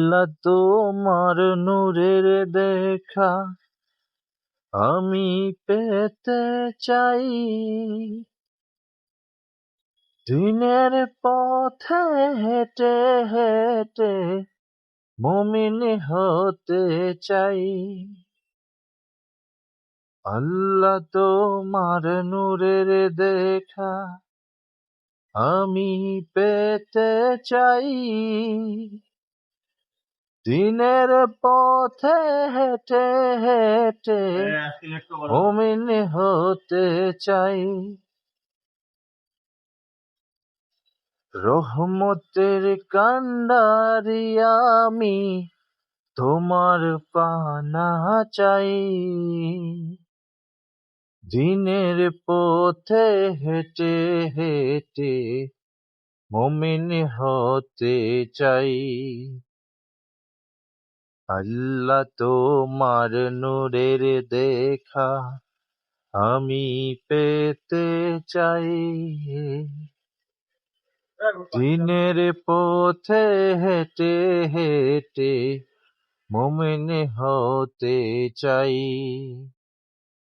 আল্লাহ তোমার নূরের দেখা আমি পেতে চাই, দিনের পথে হেঁটে হেঁটে মুমিন হতে চাই। আল্লাহ তোমার নূরের দেখা আমি পেতে চাই, দিনের পথে হেঁটে হেঁটে মুমিন হতে চাই। রহমতের কান্ডারি আমি তোমার পানা চাই, দিনের পথে হেঁটে হেঁটে মুমিন হতে চাই। আল্লাহ তোমার নূরের দেখা আমি পেতে চাই, দিনের পথে হেঁটে হেঁটে মুমিন হতে চাই।